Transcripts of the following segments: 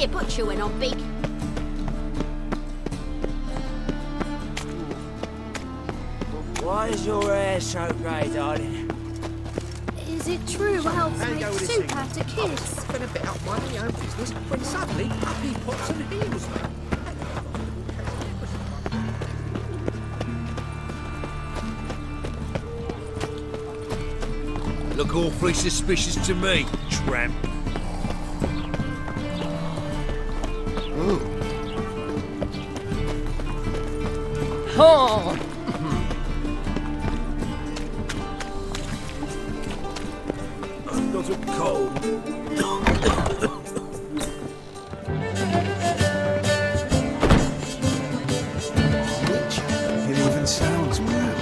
be a butcher when I'm big. Why is your hair so grey, darling? Is it true elves make soup out of kids? Stuffing a bit up my own business when suddenly up he pops and heals me. Look awfully suspicious to me, tramp. Oh! I'm not a cold. It even sounds proud.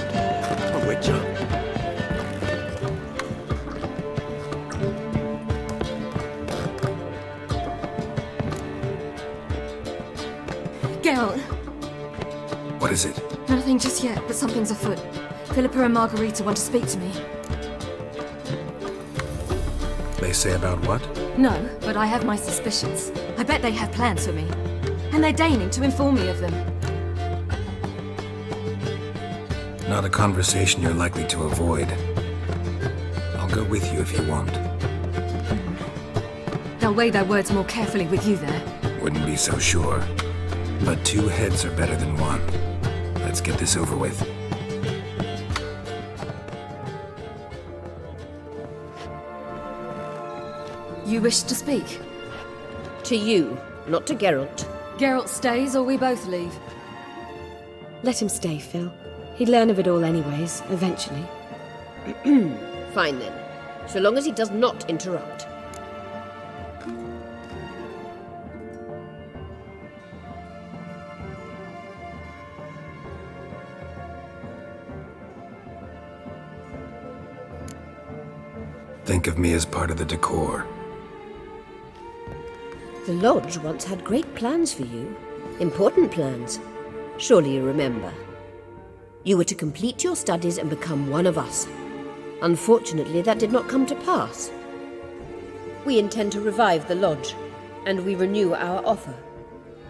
A witcher. Geralt, What is it? nothing just yet, but something's afoot. Philippa and Margarita want to speak to me. They say about what? No, but I have my suspicions. I bet they have plans for me. And they're deigning to inform me of them. Not a conversation you're likely to avoid. I'll go with you if you want. They'll weigh their words more carefully with you there. Wouldn't be so sure. But 2 heads are better than 1. Let's get this over with. You wish to speak? To you, not to Geralt. Geralt stays or we both leave. Let him stay, Phil. He'd learn of it all anyways, eventually. Fine then, so long as he does not interrupt. Think of me as part of the decor. The Lodge once had great plans for you. Important plans. Surely you remember. You were to complete your studies and become one of us. Unfortunately, that did not come to pass. We intend to revive the Lodge, and we renew our offer.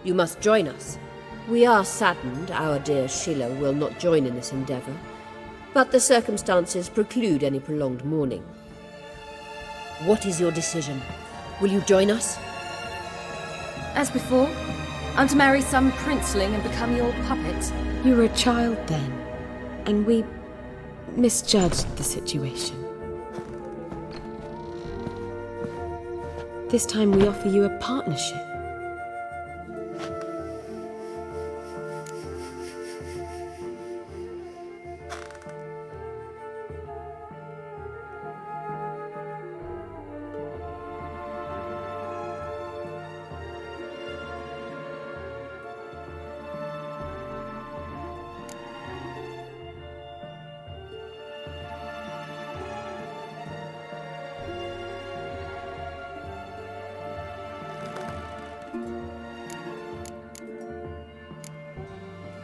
You must join us. We are saddened our dear Sheila will not join in this endeavour, but the circumstances preclude any prolonged mourning. What is your decision? Will you join us? As before, I'm to marry some princeling and become your puppet. You were a child then, and we misjudged the situation. This time we offer you a partnership.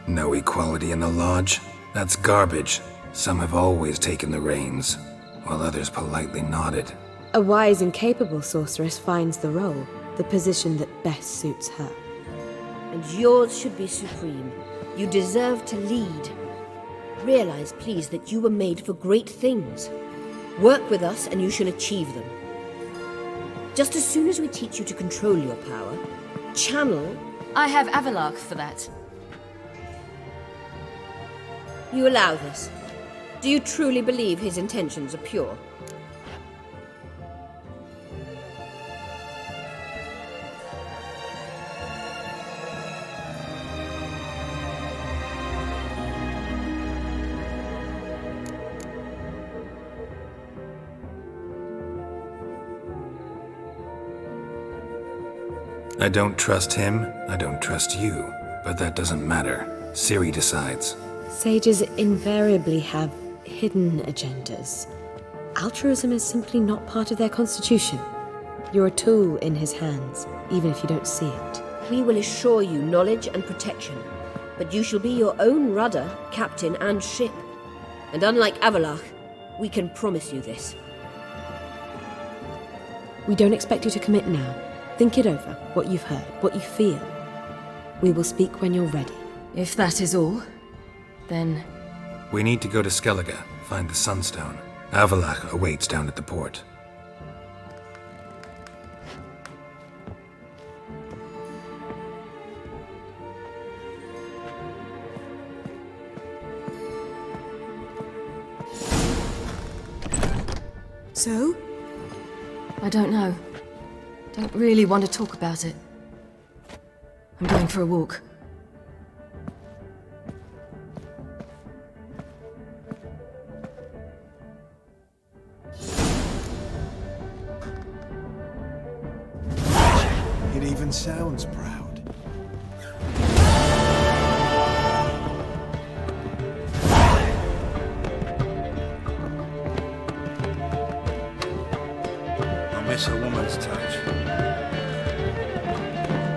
No equality in the Lodge? That's garbage. Some have always taken the reins, while others politely nodded. A wise and capable sorceress finds the role, the position that best suits her. And yours should be supreme. You deserve to lead. Realize, please, that you were made for great things. Work with us and you shall achieve them. Just as soon as we teach you to control your power, channel... I have Avalark for that. You allow this. Do you truly believe his intentions are pure? I don't trust him, I don't trust you. But that doesn't matter. Ciri decides. Sages invariably have hidden agendas. Altruism is simply not part of their constitution. You're a tool in his hands, even if you don't see it. We will assure you knowledge and protection, but you shall be your own rudder, captain, and ship. And unlike Avalark, we can promise you this. We don't expect you to commit now, Think it over, what you've heard, what you feel. We will speak when you're ready. If that is all, then... We need to go to Skellige, find the Sunstone. Avalach awaits down at the port. So? I don't know. Don't really want to talk about it. I'm going for a walk. It even sounds proud. I miss a woman's touch.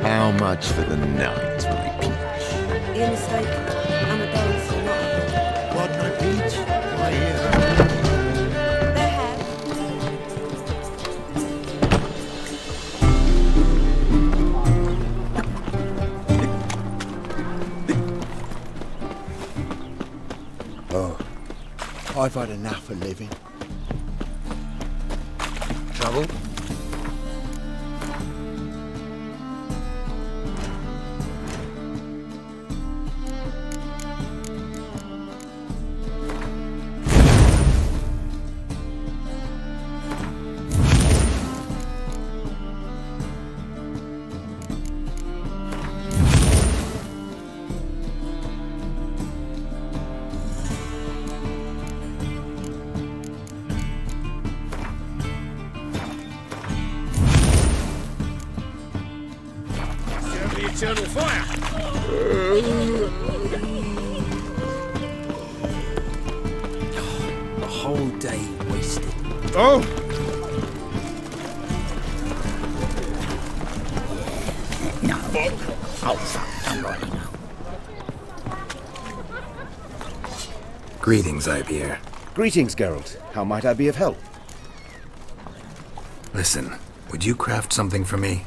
How much for the night, my peach? You're mistaken. I'm a dancer, not a... What, no peach? Why, here. Their hair. Oh, I've had enough of living. Trouble? The eternal fire! The whole day wasted. Oh! Greetings, Ibeer. Greetings, Geralt. How might I be of help? Listen, would you craft something for me?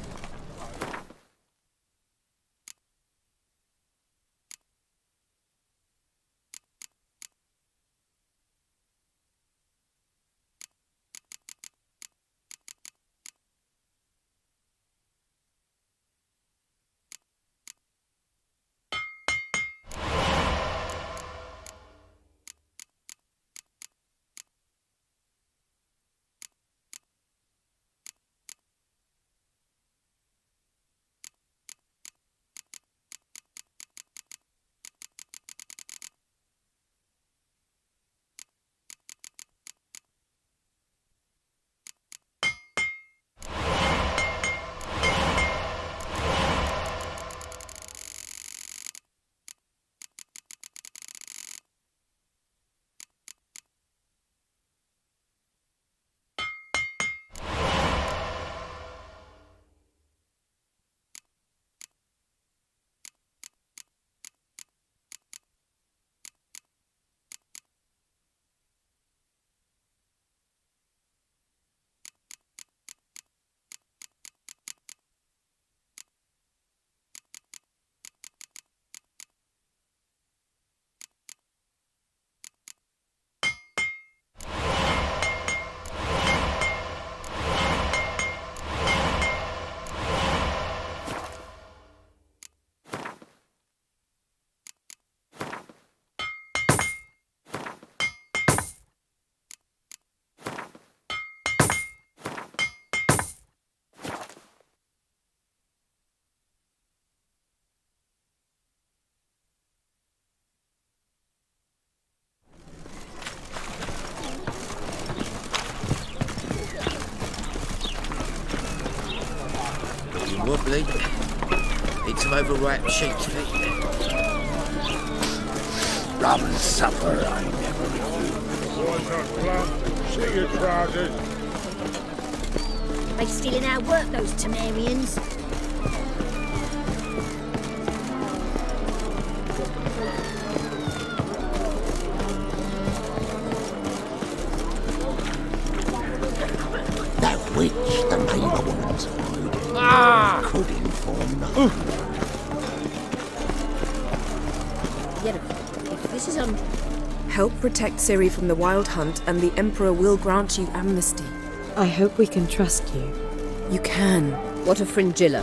Wobbly. Bits of overripe sheep's feet. Rum and supper, I never Boys not plump. See your trousers. They stealing our work, those Temerians. That witch, the neighbour woman's hiding. Could inform them. Yennefer, if this is Help protect Ciri from the Wild Hunt, and the Emperor will grant you amnesty. I hope we can trust you. You can. What of Fringilla?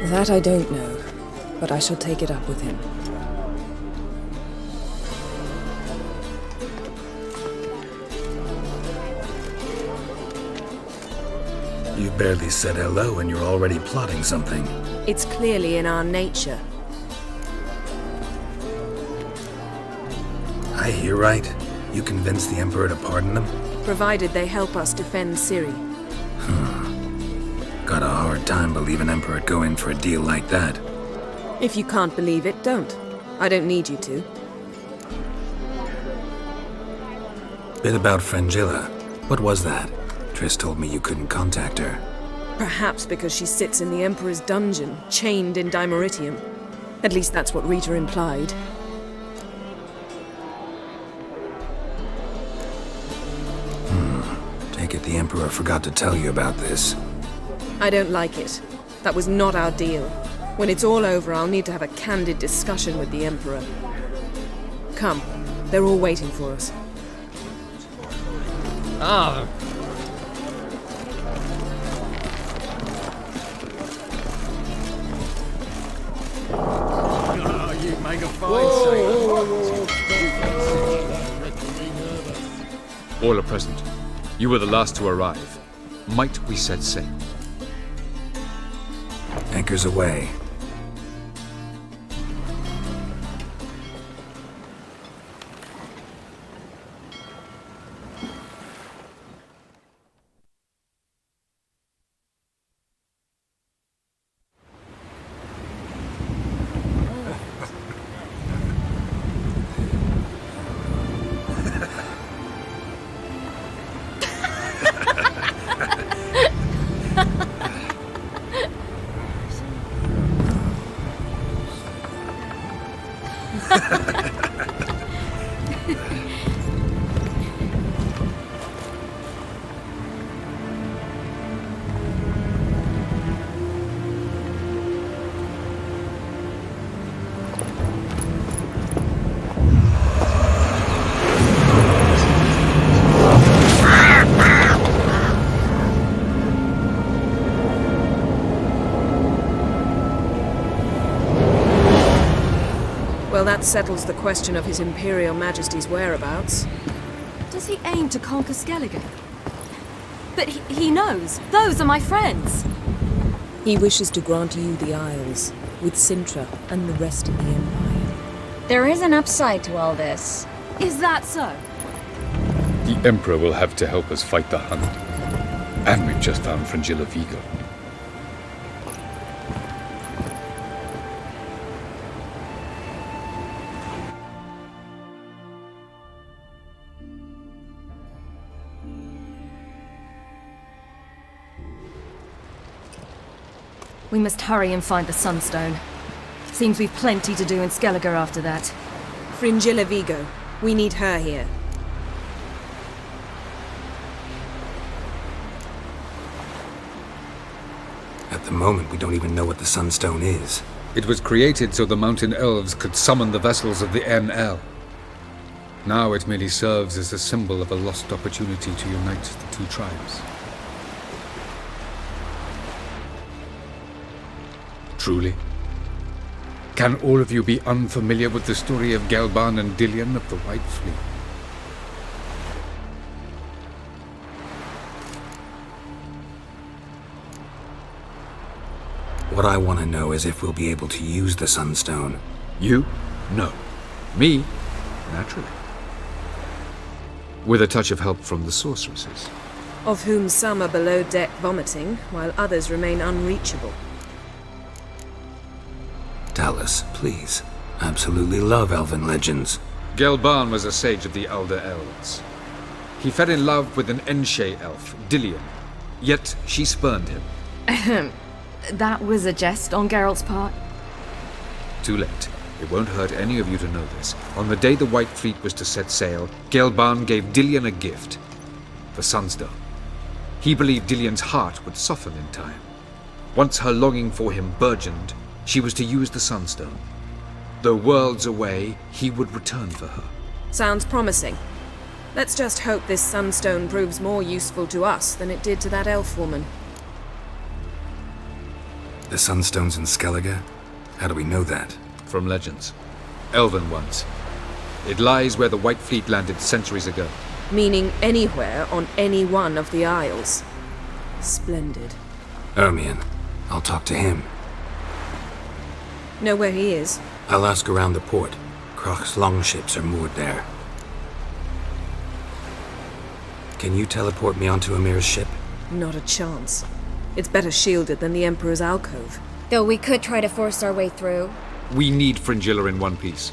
That I don't know, but I shall take it up with him. You've barely said hello and you're already plotting something. It's clearly in our nature. I hear right? You convinced the Emperor to pardon them? Provided they help us defend Ciri. Got a hard time believing Emperor'd go in for a deal like that. If you can't believe it, don't. I don't need you to. Bit about Fringilla. What was that? Triss told me you couldn't contact her. Perhaps because she sits in the Emperor's dungeon, chained in Dimeritium. At least that's what Rita implied. Take it the Emperor forgot to tell you about this. I don't like it. That was not our deal. When it's all over, I'll need to have a candid discussion with the Emperor. Come. They're all waiting for us. Ah. You make a fine sailor. All are present. You were the last to arrive. Might we set sail? Anchors away. Well, that settles the question of His Imperial Majesty's whereabouts. Does he aim to conquer Skellige? But he knows. Those are my friends. He wishes to grant you the Isles, with Sintra and the rest of the Empire. There is an upside to all this. Is that so? The Emperor will have to help us fight the Hunt. And we've just found Fringilla Vigo. We must hurry and find the Sunstone. Seems we've plenty to do in Skellige after that. Fringilla Vigo. We need her here. At the moment, we don't even know what the Sunstone is. It was created so the Mountain Elves could summon the vessels of the NL. Now it merely serves as a symbol of a lost opportunity to unite the two tribes. Truly? Can all of you be unfamiliar with the story of Gelban and Dillion of the White Fleet? What I want to know is if we'll be able to use the Sunstone. You? No. Me? Naturally. With a touch of help from the sorceresses. Of whom some are below deck vomiting, while others remain unreachable. Tell us, please. Absolutely love elven legends. Gelban was a sage of the Elder Elves. He fell in love with an Enshe elf, Dillion. Yet she spurned him. That was a jest on Geralt's part. Too late. It won't hurt any of you to know this. On the day the White Fleet was to set sail, Gelban gave Dillion a gift. The Sunstone. He believed Dillion's heart would soften in time. Once her longing for him burgeoned, she was to use the Sunstone. Though worlds away, he would return for her. Sounds promising. Let's just hope this Sunstone proves more useful to us than it did to that elf woman. The Sunstone's in Skellige? How do we know that? From legends. Elven ones. It lies where the White Fleet landed centuries ago. Meaning anywhere on any one of the Isles. Splendid. Ermion. I'll talk to him. Know where he is? I'll ask around the port. Croc's longships are moored there. Can you teleport me onto Amir's ship? Not a chance. It's better shielded than the Emperor's alcove. Though we could try to force our way through. We need Fringilla in one piece.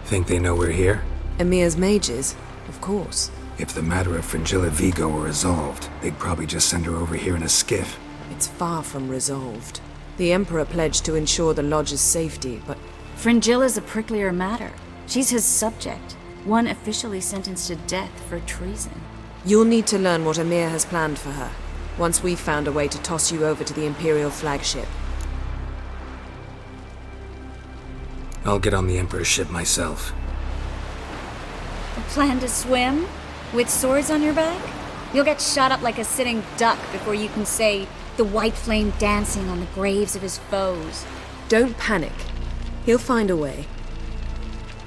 Think they know we're here? Emir's mages, of course. If the matter of Fringilla Vigo were resolved, they'd probably just send her over here in a skiff. It's far from resolved. The Emperor pledged to ensure the Lodge's safety, but... Fringilla's a pricklier matter. She's his subject, one officially sentenced to death for treason. You'll need to learn what Emir has planned for her, once we've found a way to toss you over to the Imperial flagship. I'll get on the Emperor's ship myself. A plan to swim? With swords on your back? You'll get shot up like a sitting duck before you can say, the white flame dancing on the graves of his foes. Don't panic. He'll find a way.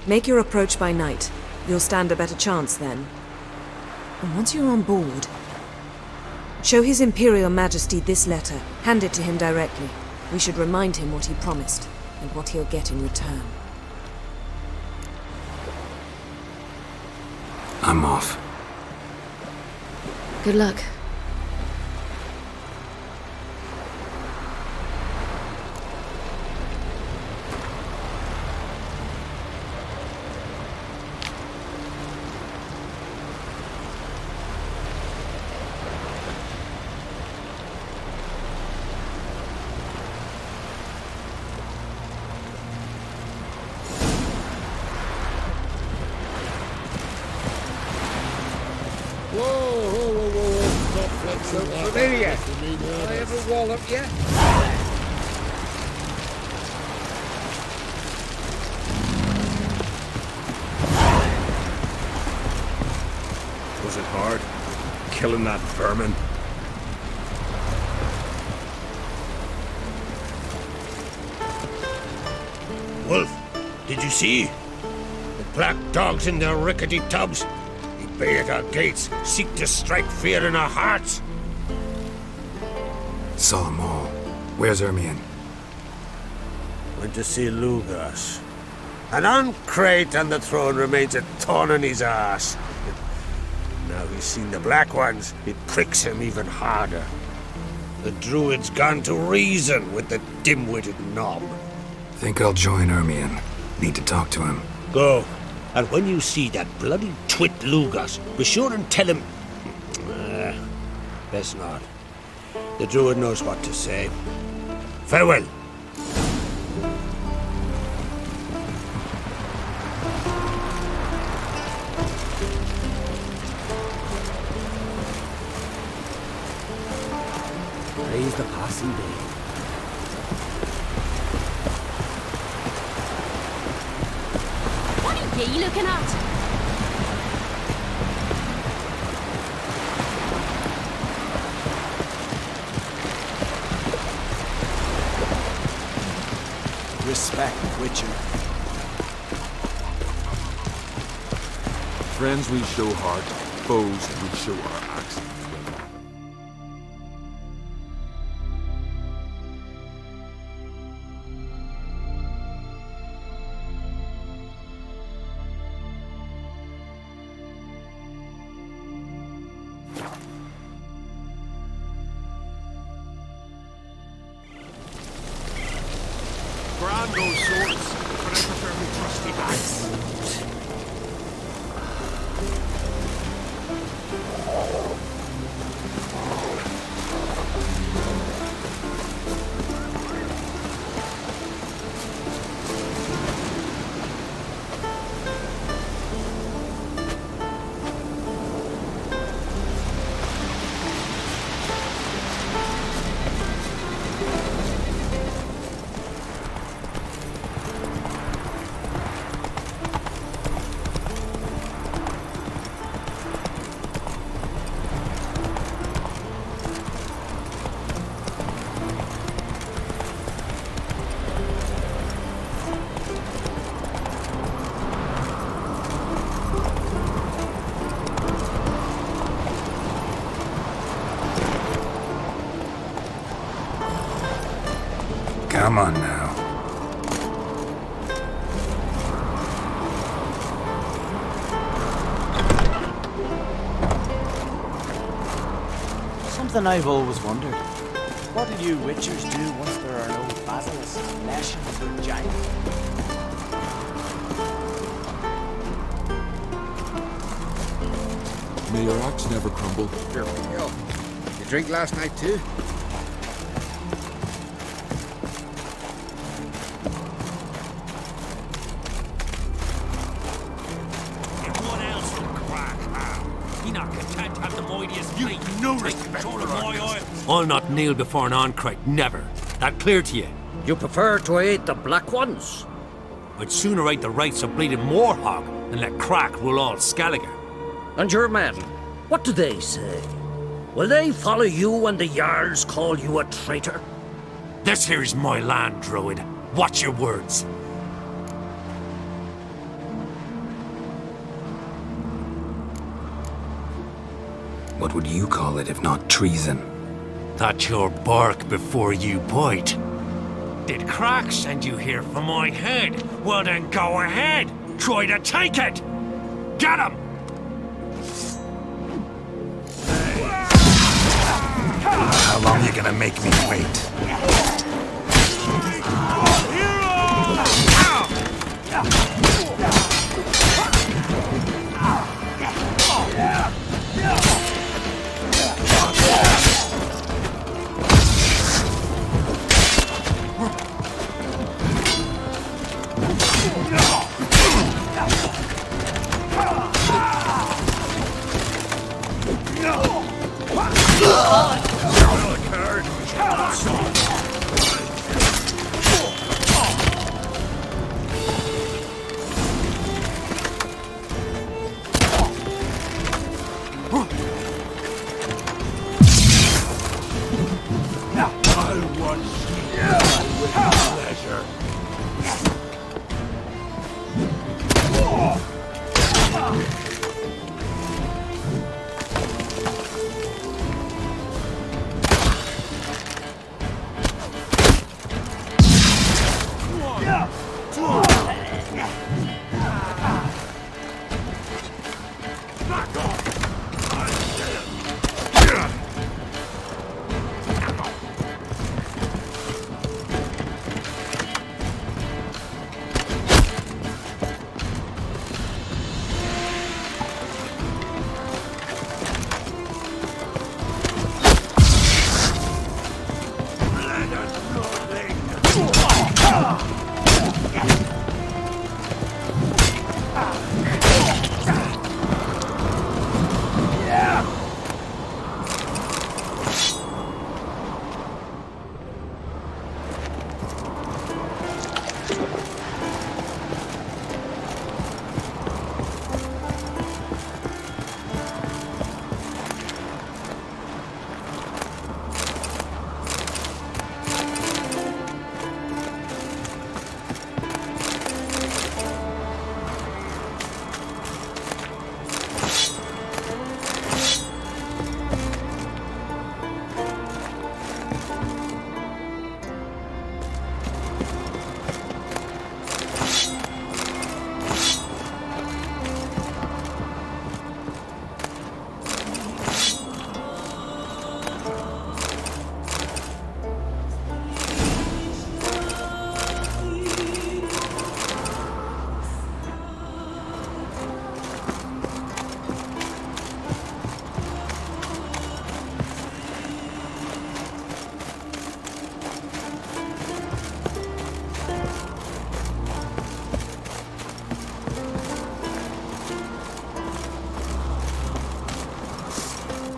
Make your approach by night. You'll stand a better chance then. And once you're on board, show His Imperial Majesty this letter. Hand it to him directly. We should remind him what he promised, and what he'll get in return. I'm off. Good luck. Familiar. I ever wallop yet? Was it hard? Killing that vermin? Wolf, did you see? The black dogs in their rickety tubs. They bay at our gates, seek to strike fear in our hearts. Saw them all. Where's Ermion? Went to see Lugas. An uncrate on the throne remains a thorn in his ass. Now he's seen the Black Ones, it pricks him even harder. The Druid's gone to reason with the dim-witted knob. Think I'll join Ermion. Need to talk to him. Go. And when you see that bloody twit Lugas, be sure and tell him... best not. The Druid knows what to say. Farewell. Praise the passing day. What are you looking at? Respect, Witcher. Friends we show heart, foes we show our axes. Brand those swords, but I prefer my trusty axe. Come on now. Something I've always wondered. What do you witchers do once there are no basilisks lashing your giant? May your axe never crumble. Here we go. You drink last night too? What else will crack how? He not content to have the mightiest fleet. No respect for my oil. I'll not kneel before an Oncrite, never. That clear to you? You prefer to aid the Black Ones? I'd sooner aid the rights of bleeding Moorhog than let Crack rule all Skelliger. And your men, what do they say? Will they follow you when the Jarls call you a traitor? This here's my land, Druid. Watch your words. What would you call it if not treason? That's your bark before you bite. Did Crack send you here for my head? Well then go ahead. Try to take it. Get him! How long are you gonna make me wait?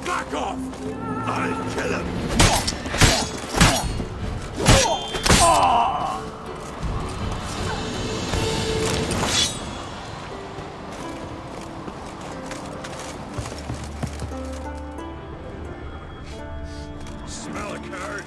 Back off! I'll kill him! Smell a card?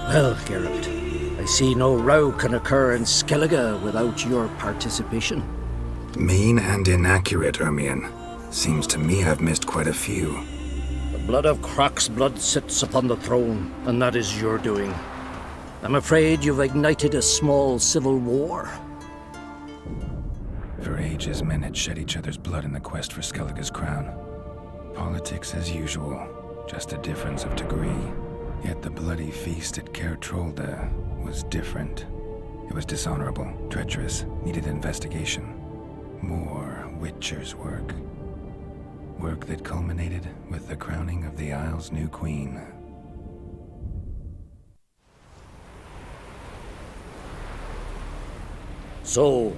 Well, Geralt, I see no row can occur in Skellige without your participation. Mean and inaccurate, Ermion. Seems to me I've missed quite a few. The blood of Croc's blood sits upon the throne, and that is your doing. I'm afraid you've ignited a small civil war. For ages, men had shed each other's blood in the quest for Skellige's crown. Politics as usual, just a difference of degree. Yet the bloody feast at Caer Trolda was different. It was dishonorable, treacherous, needed investigation. More Witcher's work. Work that culminated with the crowning of the Isle's new queen. So,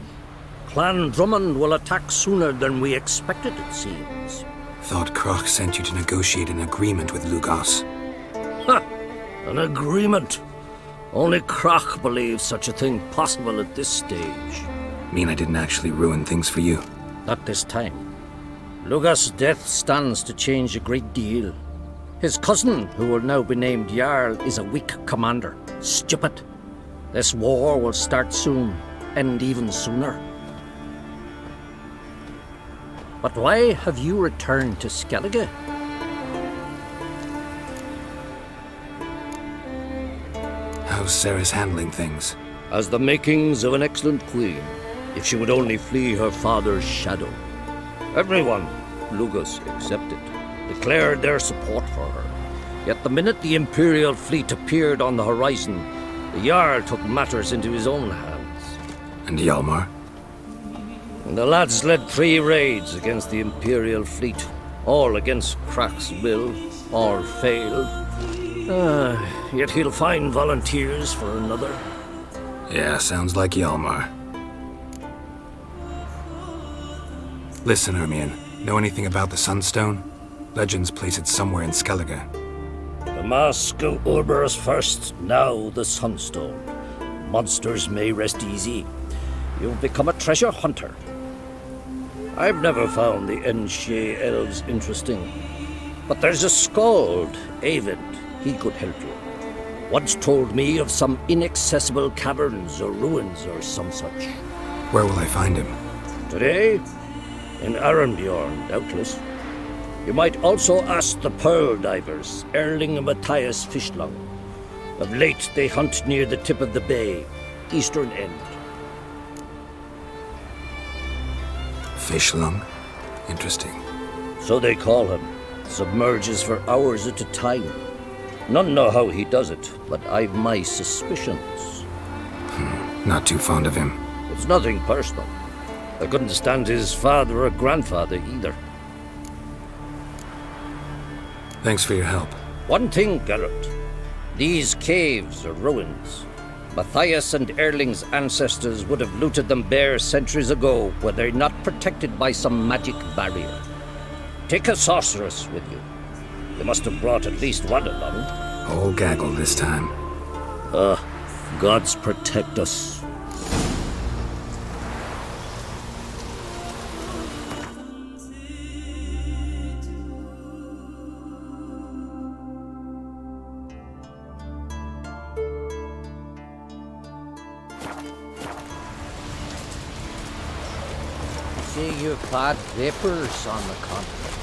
Clan Drummond will attack sooner than we expected, it seems. Thought Croc sent you to negotiate an agreement with Lugos. Ha! An agreement? Only Croc believes such a thing possible at this stage. Mean I didn't actually ruin things for you? Not this time. Lugos' death stands to change a great deal. His cousin, who will now be named Jarl, is a weak commander. Stupid. This war will start soon, end even sooner. But why have you returned to Skellige? How's Ceres handling things? Has the makings of an excellent queen, if she would only flee her father's shadow. Everyone, Lugos excepted, declared their support for her. Yet the minute the Imperial fleet appeared on the horizon, the Jarl took matters into his own hands. And Hjalmar? The lads led 3 raids against the Imperial fleet, all against Croc's will, all failed. Yet he'll find volunteers for another. Yeah, sounds like Hjalmar. Listen, Ermion, know anything about the Sunstone? Legends place it somewhere in Skellige. The Mask of Urberus first, now the Sunstone. Monsters may rest easy. You've become a treasure hunter. I've never found the Enshe elves interesting. But there's a skald, Avid. He could help you. Once told me of some inaccessible caverns or ruins or some such. Where will I find him? Today? In Arenbjorn, doubtless. You might also ask the Pearl Divers, Erling and Matthias Fishlung. Of late, they hunt near the tip of the bay, eastern end. Fishlung? Interesting. So they call him. Submerges for hours at a time. None know how he does it, but I've my suspicions. Not too fond of him. It's nothing personal. I couldn't stand his father or grandfather either. Thanks for your help. One thing, Geralt. These caves are ruins. Matthias and Erling's ancestors would have looted them bare centuries ago were they not protected by some magic barrier. Take a sorceress with you. You must have brought at least one along. All gaggle this time. Gods protect us. See you've had vapors on the continent.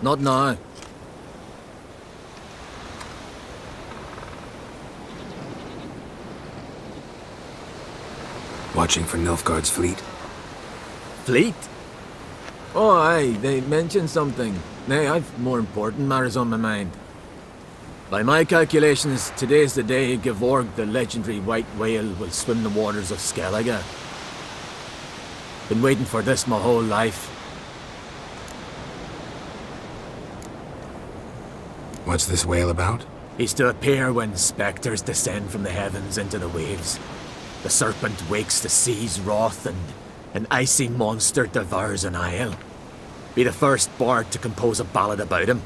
Not now. Watching for Nilfgaard's fleet? Fleet? Oh, aye, they mentioned something. Nay, I've more important matters on my mind. By my calculations, today's the day Gevorg, the legendary white whale, will swim the waters of Skellige. Been waiting for this my whole life. What's this whale about? He's to appear when spectres descend from the heavens into the waves. The serpent wakes the sea's wrath, and an icy monster devours an isle. Be the first bard to compose a ballad about him.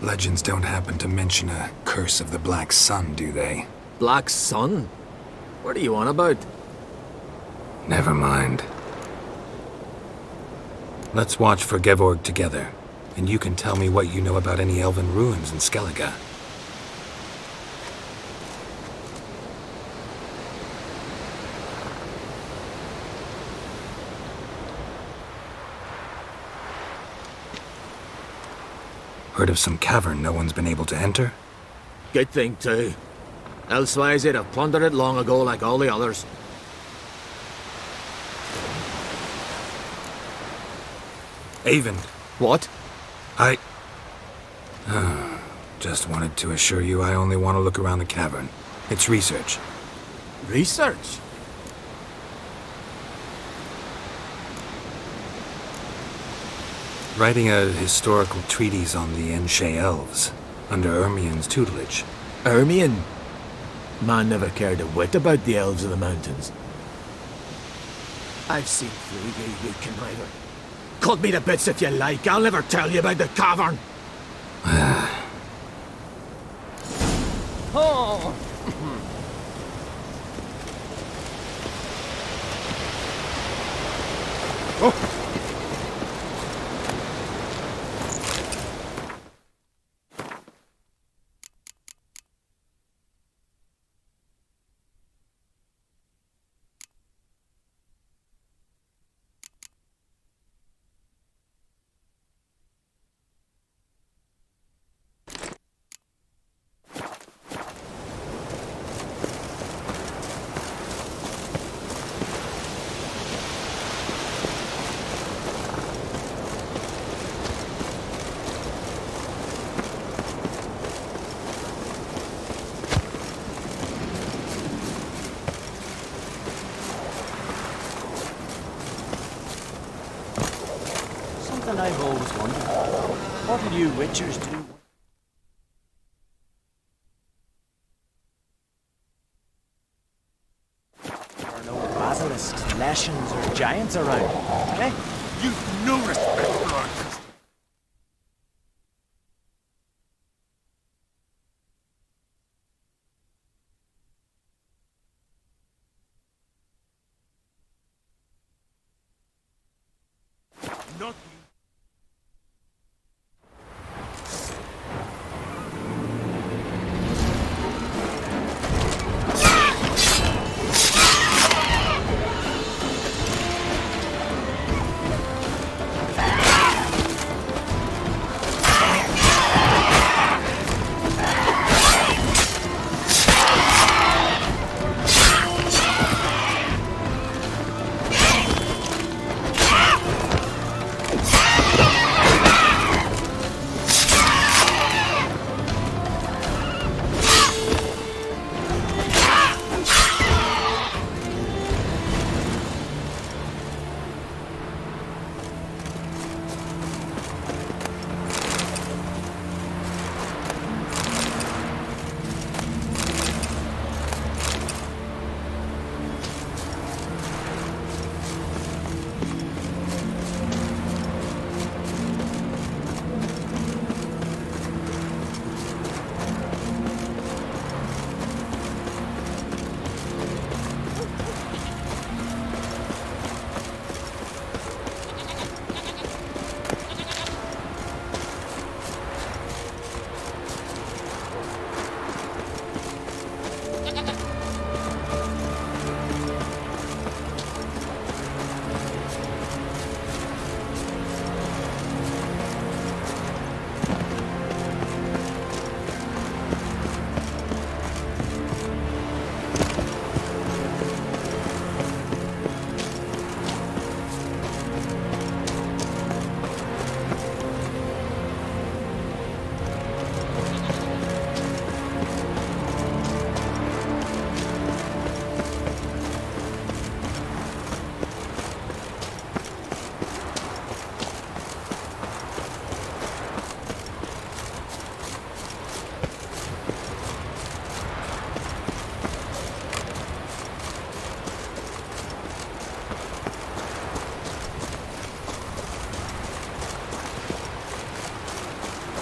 Legends don't happen to mention a curse of the Black Sun, do they? Black Sun? What are you on about? Never mind. Let's watch for Gevorg together, and you can tell me what you know about any elven ruins in Skellige. Heard of some cavern no one's been able to enter? Good thing, too. Elsewise, they'd have plundered it long ago like all the others. Avon. What? Just wanted to assure you I only want to look around the cavern. It's research. Research? Writing a historical treatise on the Enshe elves, under Ermien's tutelage. Ermien? Man never cared a whit about the elves of the mountains. I've seen through you conniver. Cut me to bits if you like, I'll never tell you about the cavern! Oh! Oh! I've always wondered. What will you witchers do? There are no basilisks, leshens, or giants around, eh? You've no respect for archers. Not you.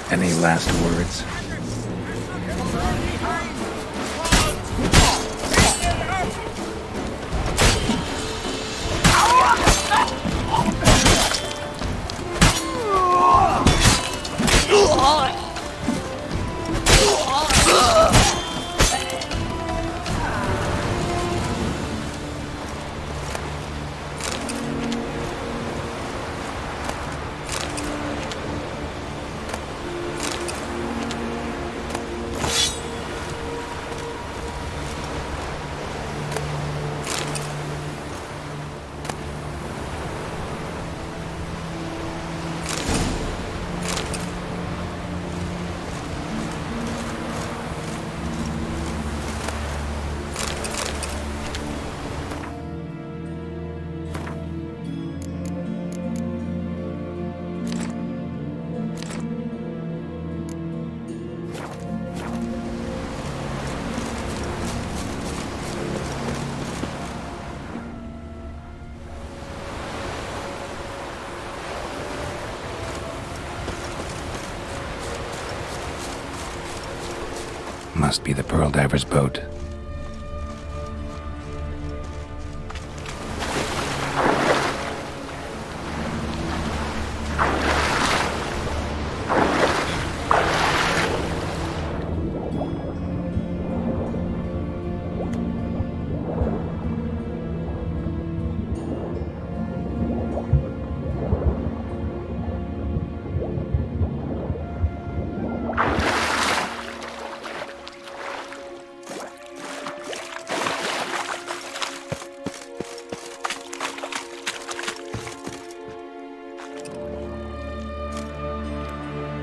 Any last words? Must be the Pearl Diver's boat.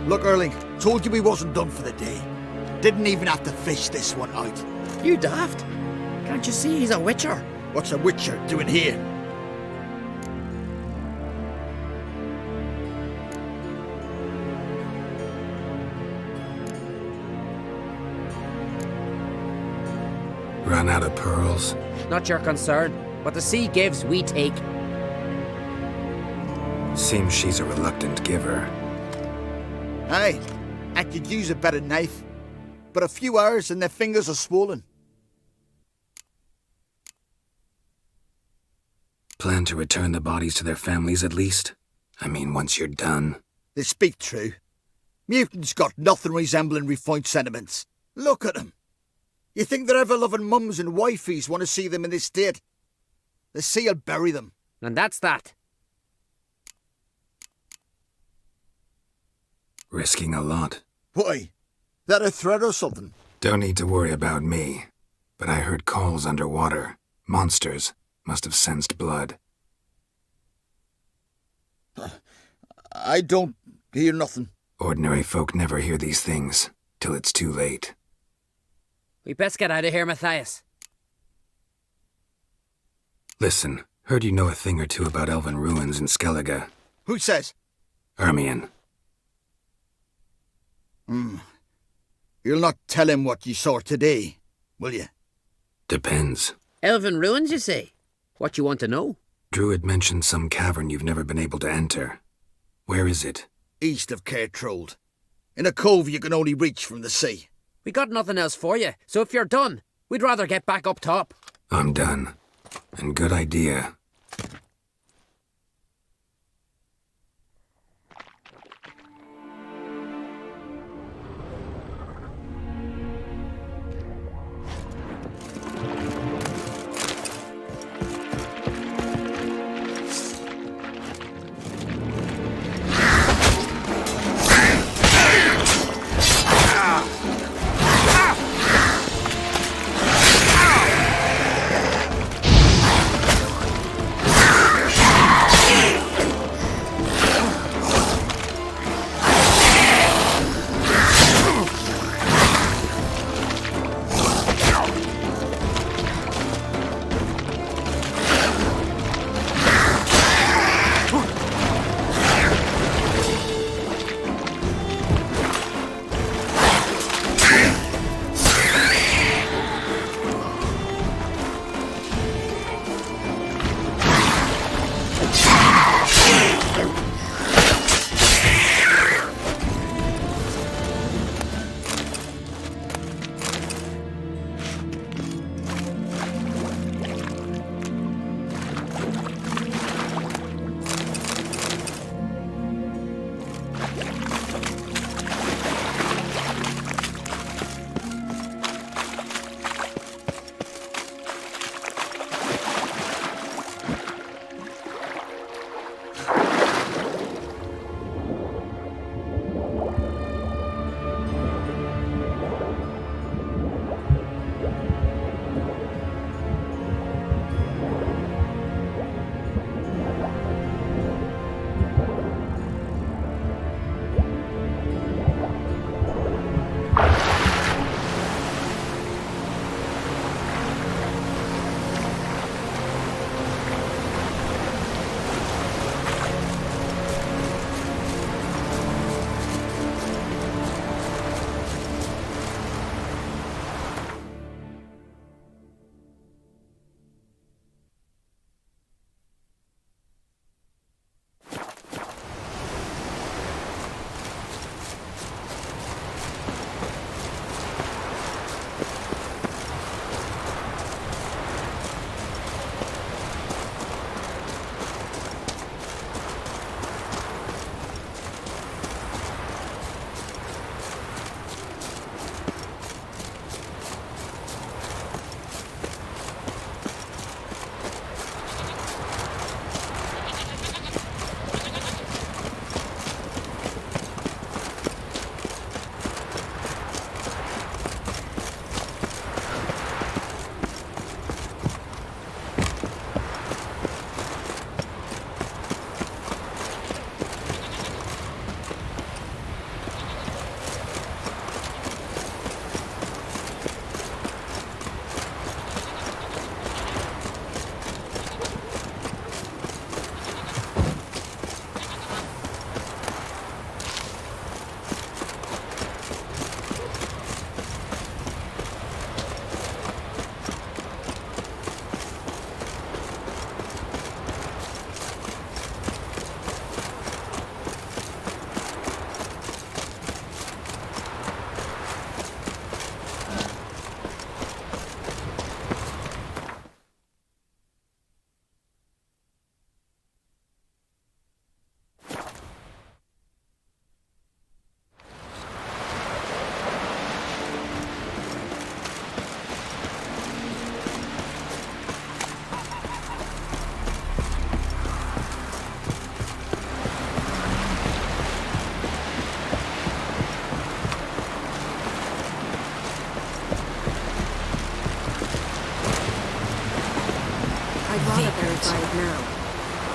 Look, Erling, told you we wasn't done for the day. Didn't even have to fish this one out. You daft? Can't you see he's a witcher? What's a witcher doing here? Run out of pearls? Not your concern. What the sea gives, we take. Seems she's a reluctant giver. Aye, I could use a better knife. But a few hours and their fingers are swollen. Plan to return the bodies to their families at least? I mean, once you're done. They speak true. Mutants got nothing resembling refined sentiments. Look at them. You think their ever-loving mums and wifeys want to see them in this state? The sea will bury them. And that's that. Risking a lot. Why? That a threat or something? Don't need to worry about me. But I heard calls underwater. Monsters must have sensed blood. I don't hear nothing. Ordinary folk never hear these things, till it's too late. We best get out of here, Matthias. Listen, heard you know a thing or two about elven ruins in Skellige. Who says? Ermion. You'll not tell him what you saw today, will you? Depends. Elven ruins, you say? What you want to know? Druid mentioned some cavern you've never been able to enter. Where is it? East of Cairtrold. In a cove you can only reach from the sea. We got nothing else for you, so if you're done, we'd rather get back up top. I'm done. And good idea.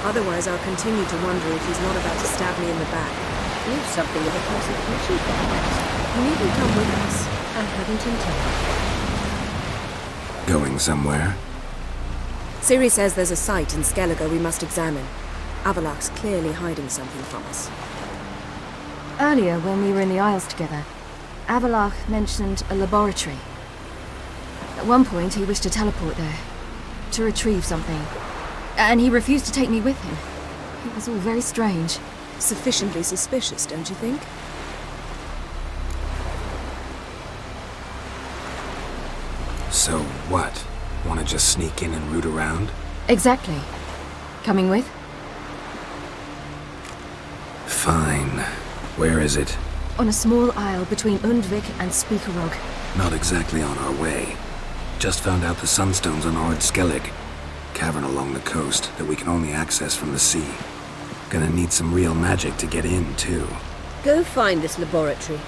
Otherwise, I'll continue to wonder if he's not about to stab me in the back. You've something of a persecution, perhaps. You needn't come with us. I hadn't intended. Going somewhere? Ciri says there's a site in Skellige we must examine. Avalok's clearly hiding something from us. Earlier, when we were in the Isles together, Avalok mentioned a laboratory. At one point, he wished to teleport there, to retrieve something. And he refused to take me with him. It was all very strange. Sufficiently suspicious, don't you think? So what? Want to just sneak in and root around? Exactly. Coming with? Fine. Where is it? On a small isle between Undvik and Speakerog. Not exactly on our way. Just found out the sunstones on Ord Skellig. Cavern along the coast that we can only access from the sea. Gonna need some real magic to get in, too. Go find this laboratory.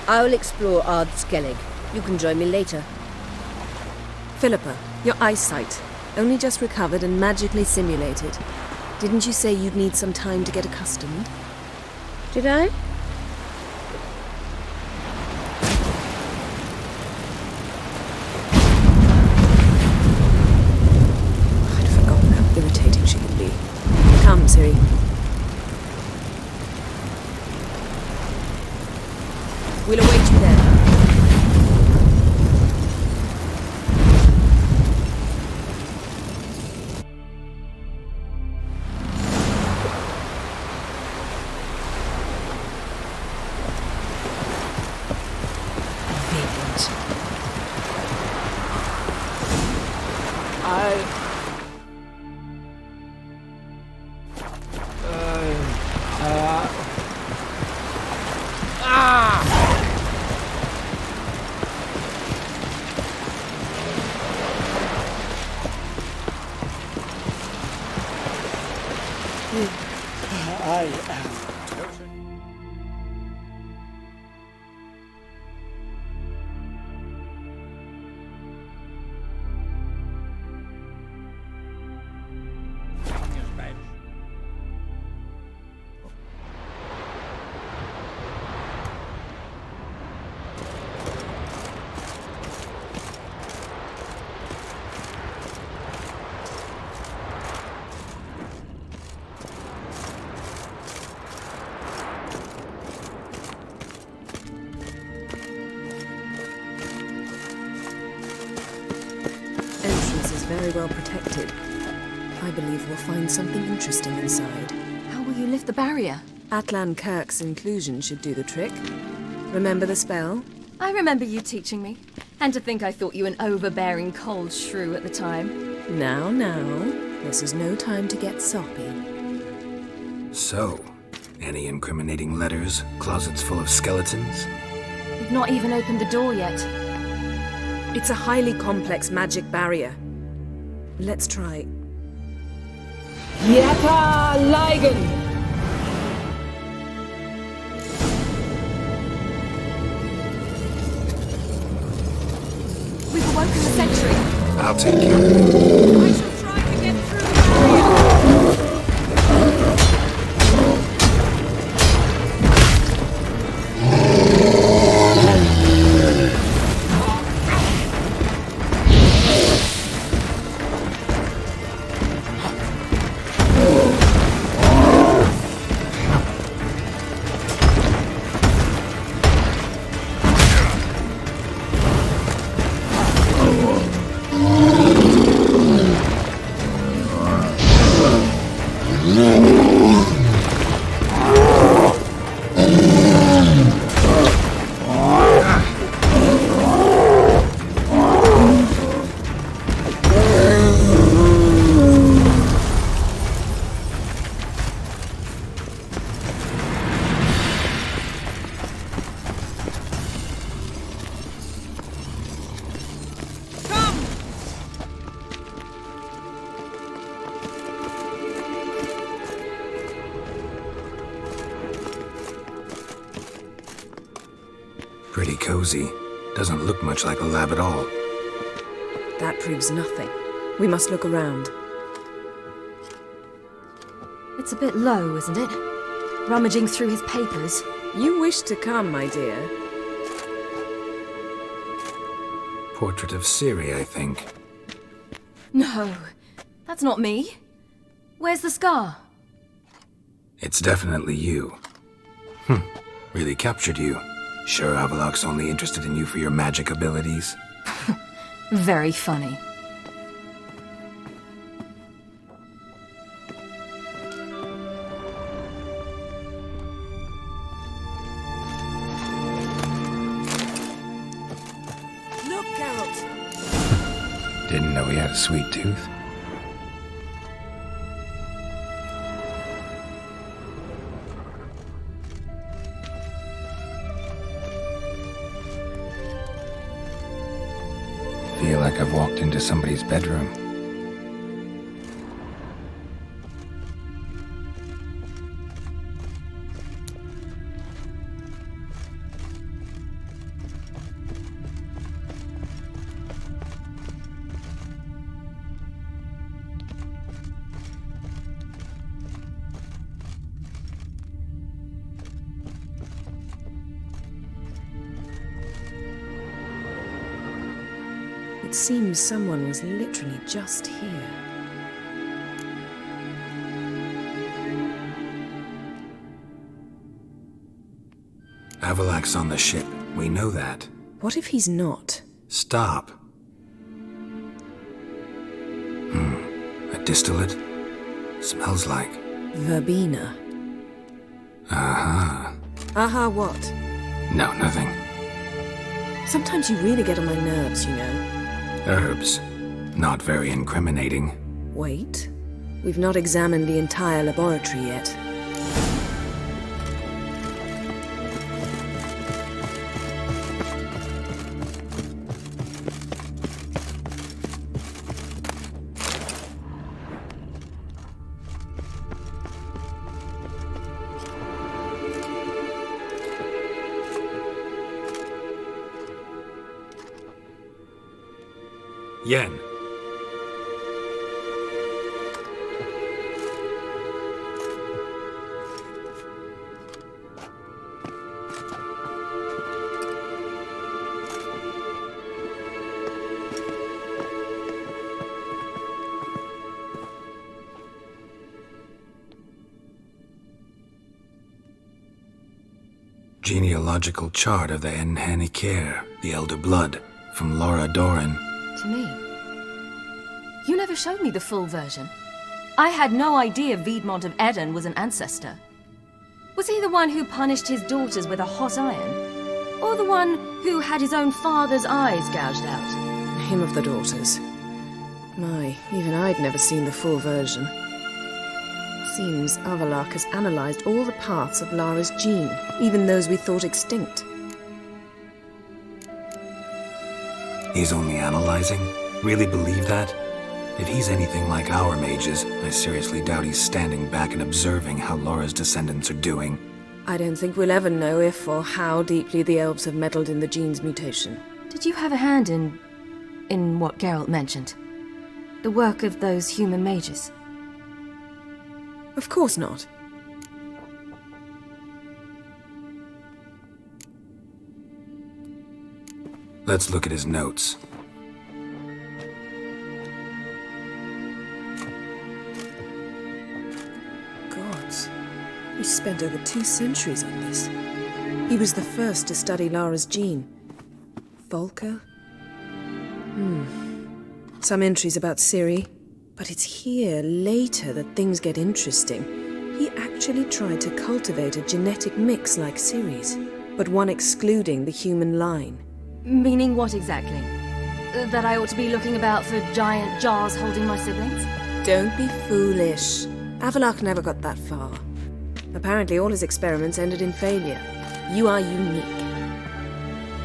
I'll explore Ard Skellig. You can join me later. Philippa, your eyesight. Only just recovered and magically simulated. Didn't you say you'd need some time to get accustomed? Did I? I'd forgotten how irritating she could be. Come, Ciri. We'll await you there. Very well protected. I believe we'll find something interesting inside. How will you lift the barrier? Atlan Kirk's inclusion should do the trick. Remember the spell? I remember you teaching me. And to think I thought you an overbearing cold shrew at the time. Now, this is no time to get soppy. So, any incriminating letters? Closets full of skeletons? You've not even opened the door yet. It's a highly complex magic barrier. Let's try. Yata Ligen! We've awoken the sentry. I'll take care of it. I shall try to get through the barrier! Pretty cozy. Doesn't look much like a lab at all. That proves nothing. We must look around. It's a bit low, isn't it? Rummaging through his papers. You wish to come, my dear. Portrait of Ciri, I think. No, that's not me. Where's the scar? It's definitely you. Really captured you. Sure Avalok's only interested in you for your magic abilities? Very funny. Look, Geralt! Didn't know he had a sweet tooth. Feel like I've walked into somebody's bedroom. It seems someone was literally just here. Avalok's on the ship. We know that. What if he's not? Stop. A distillate? Smells like... Verbena. Aha. Aha what? No, nothing. Sometimes you really get on my nerves, you know. Herbs. Not very incriminating. Wait. We've not examined the entire laboratory yet. Yen. Genealogical chart of the Enhanikir, the Elder Blood, from Laura Doran. To me? You never showed me the full version. I had no idea Viedmont of Eden was an ancestor. Was he the one who punished his daughters with a hot iron? Or the one who had his own father's eyes gouged out? Him of the daughters. My, even I'd never seen the full version. Seems Avalok has analyzed all the paths of Lara's gene, even those we thought extinct. He's only analyzing? Really believe that? If he's anything like our mages, I seriously doubt he's standing back and observing how Laura's descendants are doing. I don't think we'll ever know if or how deeply the elves have meddled in the gene's mutation. Did you have a hand in what Geralt mentioned? The work of those human mages? Of course not. Let's look at his notes. Gods. He spent over 2 centuries on this. He was the first to study Lara's gene. Volker? Some entries about Ciri. But it's here, later, that things get interesting. He actually tried to cultivate a genetic mix like Ciri's, but one excluding the human line. Meaning what exactly? That I ought to be looking about for giant jars holding my siblings? Don't be foolish. Avalok never got that far. Apparently all his experiments ended in failure. You are unique.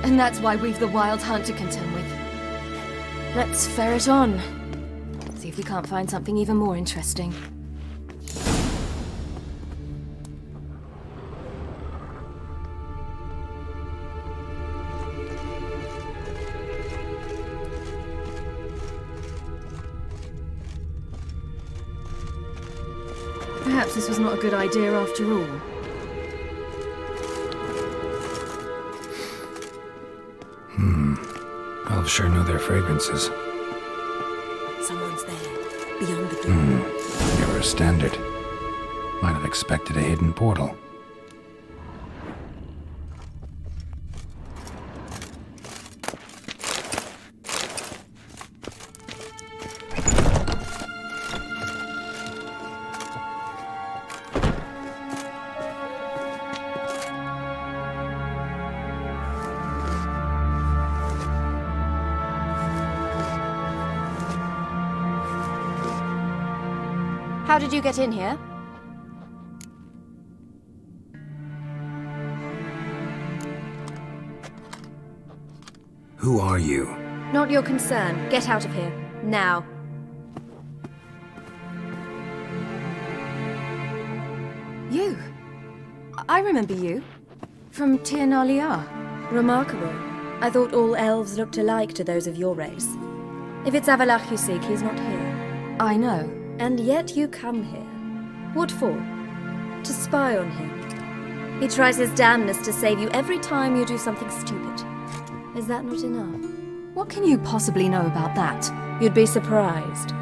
And that's why we've the Wild Hunt to contend with. Let's ferret on. See if we can't find something even more interesting. Perhaps this was not a good idea after all. Elves sure know their fragrances. Someone's there, beyond the door. They were a standard. Might have expected a hidden portal. How did you get in here? Who are you? Not your concern. Get out of here. Now. You? I remember you. From Tir Nalia. Remarkable. I thought all elves looked alike to those of your race. If it's Avalach you seek, he's not here. I know. And yet you come here. What for? To spy on him. He tries his damnedest to save you every time you do something stupid. Is that not enough? What can you possibly know about that? You'd be surprised.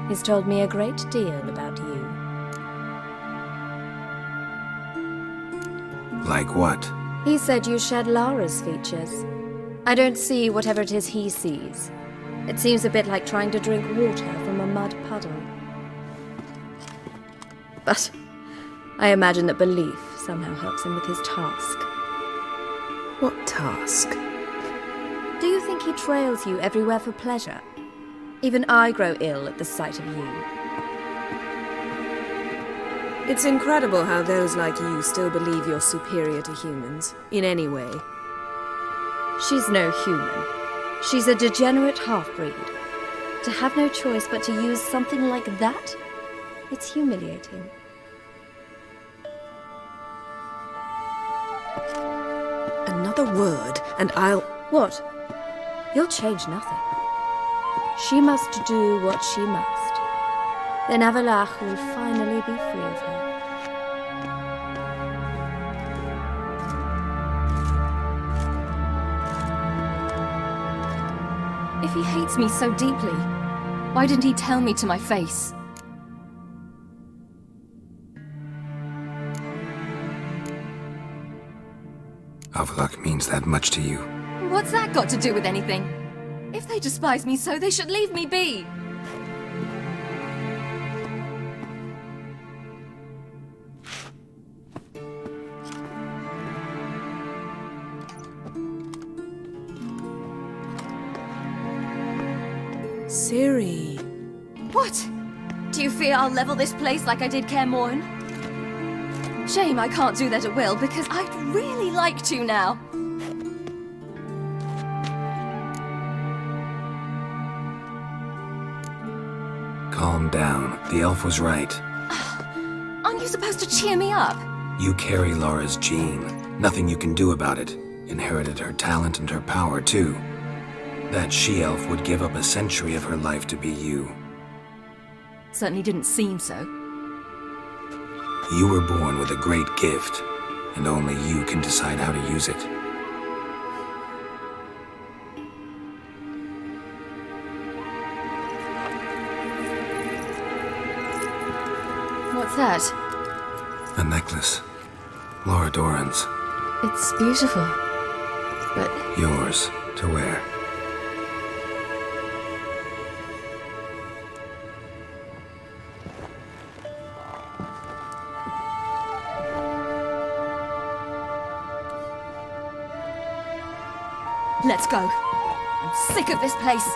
He's told me a great deal about you. Like what? He said you shared Lara's features. I don't see whatever it is he sees. It seems a bit like trying to drink water from a mud puddle. But I imagine that belief somehow helps him with his task. What task? Do you think he trails you everywhere for pleasure? Even I grow ill at the sight of you. It's incredible how those like you still believe you're superior to humans, in any way. She's no human. She's a degenerate half-breed. To have no choice but to use something like that? It's humiliating. Another word, and I'll... What? You'll change nothing. She must do what she must. Then Avalach will finally be free of her. If he hates me so deeply, why didn't he tell me to my face? Avalach means that much to you. What's that got to do with anything? If they despise me so, they should leave me be. Ciri. What? Do you fear I'll level this place like I did Kaer Morhen? Shame I can't do that at will, because I'd really like to now. Calm down. The elf was right. Aren't you supposed to cheer me up? You carry Lara's gene. Nothing you can do about it. Inherited her talent and her power, too. That she-elf would give up a century of her life to be you. Certainly didn't seem so. You were born with a great gift, and only you can decide how to use it. What's that? A necklace. Lara Doran's. It's beautiful, but... Yours to wear. Let's go. I'm sick of this place.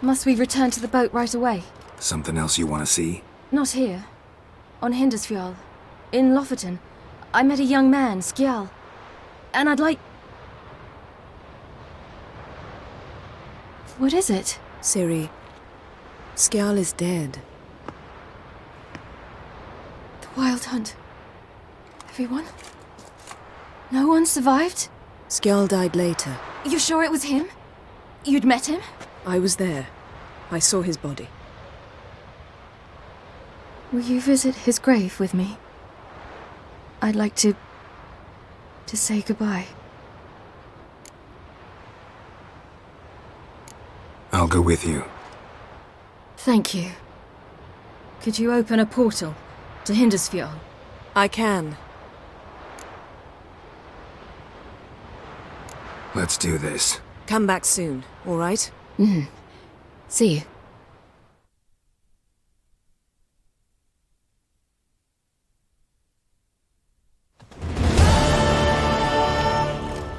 Must we return to the boat right away? Something else you want to see? Not here. On Hindersfjall. In Lofoten. I met a young man, Skjal. And I'd like... What is it? Ciri, Skjal is dead. The Wild Hunt. Everyone? No one survived? Skjal died later. You sure it was him? You'd met him? I was there. I saw his body. Will you visit his grave with me? I'd like to say goodbye. I'll go with you. Thank you. Could you open a portal to Hindersfjall? I can. Let's do this. Come back soon, all right? Mm-hmm. See you.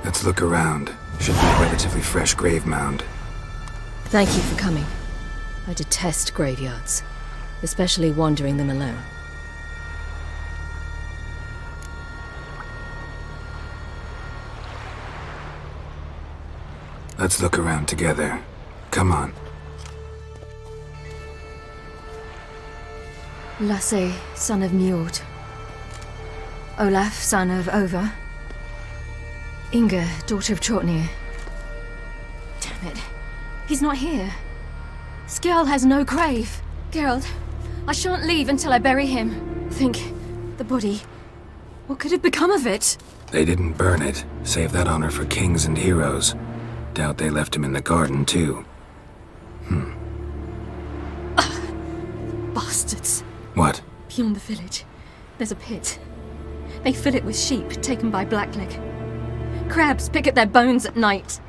Let's look around. Should be a relatively fresh grave mound. Thank you for coming. I detest graveyards, especially wandering them alone. Let's look around together. Come on. Lasse, son of Njord. Olaf, son of Over. Inga, daughter of Trotnir. Damn it. He's not here. Skjal has no grave. Geralt, I shan't leave until I bury him. Think, the body. What could have become of it? They didn't burn it. Save that honor for kings and heroes. Doubt they left him in the garden, too. Bastards. What? Beyond the village, there's a pit. They fill it with sheep taken by Blackleg. Crabs pick at their bones at night.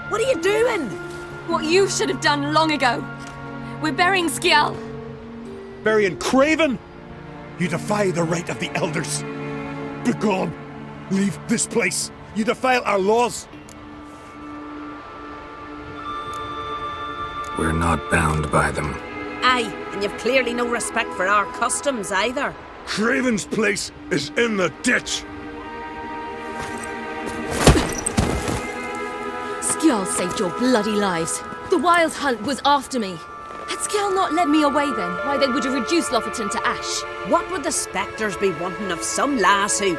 What are you doing? What you should have done long ago. We're burying Skjal. Burying Craven? You defy the right of the elders. Begone. Leave this place. You defile our laws. We're not bound by them. Aye, and you've clearly no respect for our customs either. Craven's place is in the ditch. Skjal saved your bloody lives. The Wild Hunt was after me. Had Skjal not led me away then, why they would have reduced Lofoten to ash. What would the spectres be wanting of some lass who...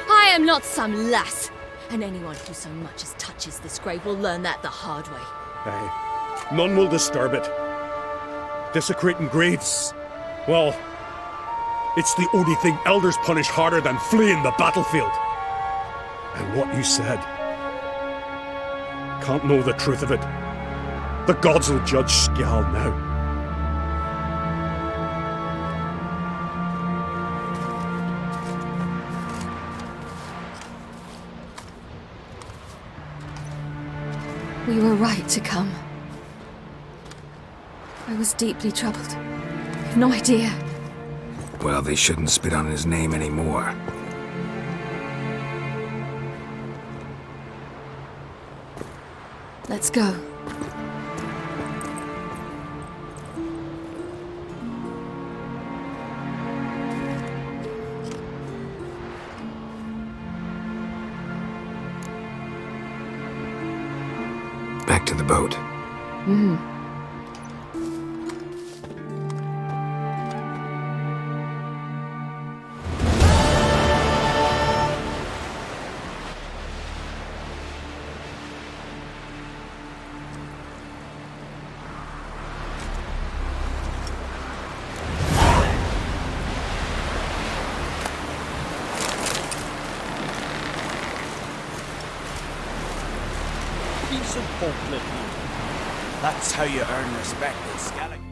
I am not some lass. And anyone who so much as touches this grave will learn that the hard way. Aye. None will disturb it. Desecrating graves. Well, it's the only thing elders punish harder than fleeing the battlefield. And what you said... Can't know the truth of it. The gods will judge Skjal now. We were right to come. I was deeply troubled. You've no idea. Well, they shouldn't spit on his name anymore. Let's go. Back to the boat. Mm-hmm. said Folk Little. That's how you earn respect in Skellig.